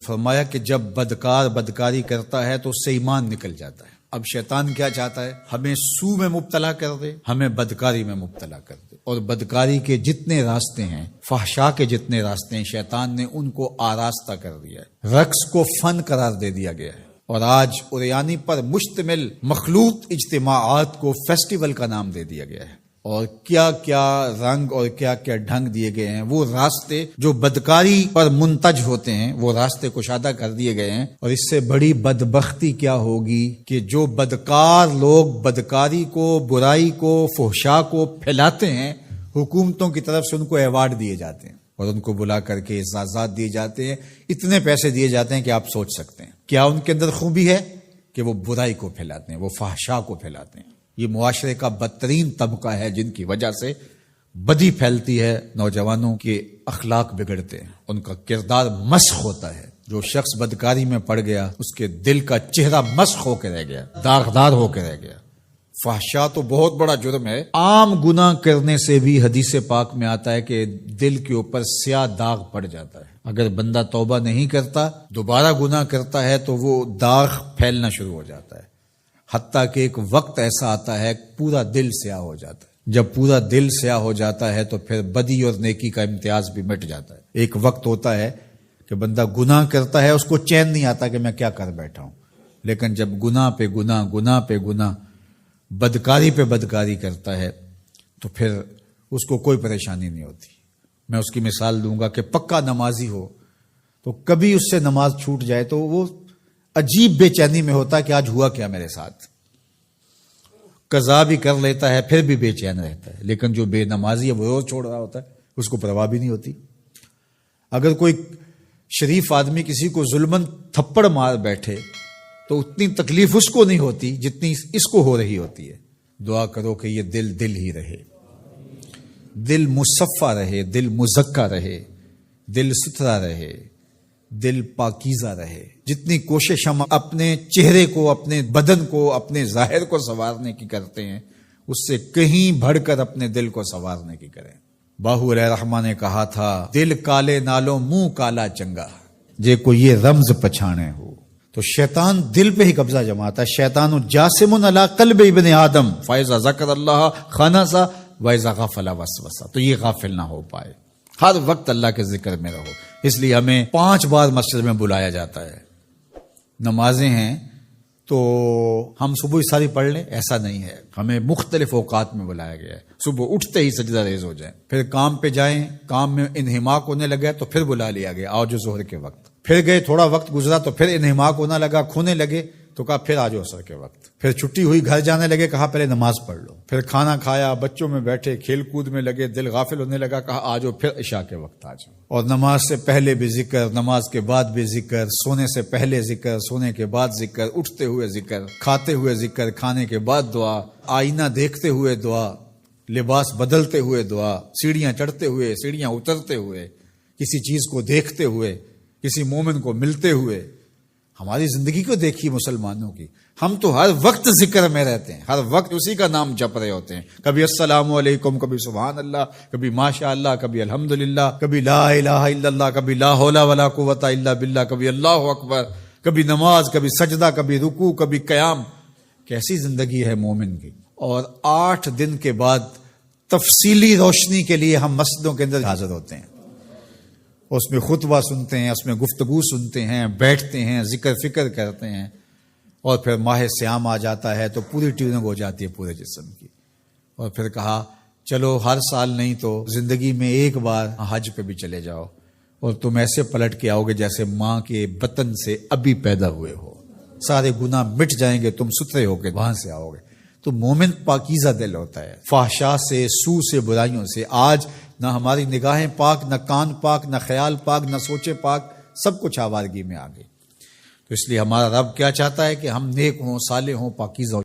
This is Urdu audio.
فرمایا کہ جب بدکار بدکاری کرتا ہے تو اس سے ایمان نکل جاتا ہے۔ اب شیطان کیا چاہتا ہے؟ ہمیں سو میں مبتلا کر دے، ہمیں بدکاری میں مبتلا کر دے، اور بدکاری کے جتنے راستے ہیں، فحشا کے جتنے راستے ہیں، شیطان نے ان کو آراستہ کر دیا ہے، رقص کو فن قرار دے دیا گیا ہے، اور آج اوریانی پر مشتمل مخلوط اجتماعات کو فیسٹیول کا نام دے دیا گیا ہے، اور کیا کیا رنگ اور کیا کیا ڈھنگ دیے گئے ہیں۔ وہ راستے جو بدکاری پر منتج ہوتے ہیں وہ راستے کشادہ کر دیے گئے ہیں، اور اس سے بڑی بدبختی کیا ہوگی کہ جو بدکار لوگ بدکاری کو، برائی کو، فحشا کو پھیلاتے ہیں، حکومتوں کی طرف سے ان کو ایوارڈ دیے جاتے ہیں اور ان کو بلا کر کے اعزازات دیے جاتے ہیں، اتنے پیسے دیے جاتے ہیں کہ آپ سوچ سکتے ہیں کیا ان کے اندر خوبی ہے کہ وہ برائی کو پھیلاتے ہیں، وہ فحشا کو پھیلاتے ہیں۔ یہ معاشرے کا بدترین طبقہ ہے جن کی وجہ سے بدی پھیلتی ہے، نوجوانوں کے اخلاق بگڑتے ہیں، ان کا کردار مسخ ہوتا ہے۔ جو شخص بدکاری میں پڑ گیا اس کے دل کا چہرہ مسخ ہو کے رہ گیا، داغدار ہو کے رہ گیا۔ فحشا تو بہت بڑا جرم ہے، عام گناہ کرنے سے بھی حدیث پاک میں آتا ہے کہ دل کے اوپر سیاہ داغ پڑ جاتا ہے۔ اگر بندہ توبہ نہیں کرتا، دوبارہ گناہ کرتا ہے تو وہ داغ پھیلنا شروع ہو جاتا ہے، حتیٰ کہ ایک وقت ایسا آتا ہے پورا دل سیاہ ہو جاتا ہے۔ جب پورا دل سیاہ ہو جاتا ہے تو پھر بدی اور نیکی کا امتیاز بھی مٹ جاتا ہے۔ ایک وقت ہوتا ہے کہ بندہ گناہ کرتا ہے، اس کو چین نہیں آتا کہ میں کیا کر بیٹھا ہوں، لیکن جب گناہ پہ گناہ، گناہ پہ گناہ، بدکاری پہ بدکاری کرتا ہے تو پھر اس کو کوئی پریشانی نہیں ہوتی۔ میں اس کی مثال دوں گا کہ پکا نمازی ہو تو کبھی اس سے نماز چھوٹ جائے تو وہ عجیب بے چینی میں ہوتا ہے کہ آج ہوا کیا میرے ساتھ، قضا بھی کر لیتا ہے پھر بھی بے چین رہتا ہے۔ لیکن جو بے نمازی ہے وہ روز چھوڑ رہا ہوتا ہے، اس کو پرواہ بھی نہیں ہوتی۔ اگر کوئی شریف آدمی کسی کو ظلمن تھپڑ مار بیٹھے تو اتنی تکلیف اس کو نہیں ہوتی جتنی اس کو ہو رہی ہوتی ہے۔ دعا کرو کہ یہ دل دل ہی رہے، دل مصفہ رہے، دل مزکہ رہے، دل ستھرا رہے، دل پاکیزہ رہے۔ جتنی کوشش ہم اپنے چہرے کو، اپنے بدن کو، اپنے ظاہر کو سنوارنے کی کرتے ہیں، اس سے کہیں بڑھ کر اپنے دل کو سنوارنے کی کریں۔ باہو علیہ الرحمہ نے کہا تھا، دل کالے نالو منہ کالا چنگا، جے کو یہ رمز پچھانے ہو۔ تو شیطان دل پہ ہی قبضہ جماتا ہے۔ شیطان جاسم علی قلب ابن آدم فاذا ذکر اللہ خنسا واذا غفل وسوسہ، تو یہ غافل نہ ہو پائے، ہر وقت اللہ کے ذکر میں رہو۔ اس لیے ہمیں 5 بار مسجد میں بلایا جاتا ہے۔ نمازیں ہیں تو ہم صبح ساری پڑھ لیں ایسا نہیں ہے، ہمیں مختلف اوقات میں بلایا گیا ہے۔ صبح اٹھتے ہی سجدہ ریز ہو جائیں، پھر کام پہ جائیں، کام میں انہماک ہونے لگا تو پھر بلا لیا گیا، آؤ جو ظہر کے وقت، پھر گئے تھوڑا وقت گزرا تو پھر انہماک ہونے لگا، کھونے لگے تو کہا پھر آ جاؤ عصر کے وقت، پھر چھٹی ہوئی گھر جانے لگے، کہا پہلے نماز پڑھ لو، پھر کھانا کھایا، بچوں میں بیٹھے کھیل کود میں لگے، دل غافل ہونے لگا، کہا آ جاؤ پھر عشاء کے وقت آ جاؤ۔ اور نماز سے پہلے بھی ذکر، نماز کے بعد بھی ذکر، سونے سے پہلے ذکر، سونے کے بعد ذکر، اٹھتے ہوئے ذکر، کھاتے ہوئے ذکر، کھانے کے بعد دعا، آئینہ دیکھتے ہوئے دعا، لباس بدلتے ہوئے دعا، سیڑھیاں چڑھتے ہوئے، سیڑھیاں اترتے ہوئے، کسی چیز کو دیکھتے ہوئے، کسی مومن کو ملتے ہوئے۔ ہماری زندگی کو دیکھیے مسلمانوں کی، ہم تو ہر وقت ذکر میں رہتے ہیں، ہر وقت اسی کا نام جپ رہے ہوتے ہیں، کبھی السلام علیکم، کبھی سبحان اللہ، کبھی ماشاء اللہ، کبھی الحمدللہ، کبھی لا الہ الا اللہ، کبھی لا حول ولا قوت الا باللہ، کبھی اللہ اکبر، کبھی نماز، کبھی سجدہ، کبھی رکوع، کبھی قیام۔ کیسی زندگی ہے مومن کی۔ اور 8 دن کے بعد تفصیلی روشنی کے لیے ہم مسجدوں کے اندر حاضر ہوتے ہیں، اس میں خطبہ سنتے ہیں، اس میں گفتگو سنتے ہیں، بیٹھتے ہیں، ذکر فکر کرتے ہیں، اور پھر ماہ سیام آ جاتا ہے تو پوری ٹیوننگ ہو جاتی ہے پورے جسم کی۔ اور پھر کہا چلو ہر سال نہیں تو زندگی میں ایک بار حج پہ بھی چلے جاؤ، اور تم ایسے پلٹ کے آؤ گے جیسے ماں کے بطن سے ابھی پیدا ہوئے ہو، سارے گناہ مٹ جائیں گے، تم ستھرے ہو کے وہاں سے آؤ گے۔ تو مومن پاکیزہ دل ہوتا ہے، فحشا سے، سو سے، برائیوں سے۔ آج نہ ہماری نگاہیں پاک، نہ کان پاک، نہ خیال پاک، نہ سوچے پاک، سب کچھ آوارگی میں آ گئی۔ تو اس لیے ہمارا رب کیا چاہتا ہے کہ ہم نیک ہوں، صالح ہوں، پاکیزہ ہوں۔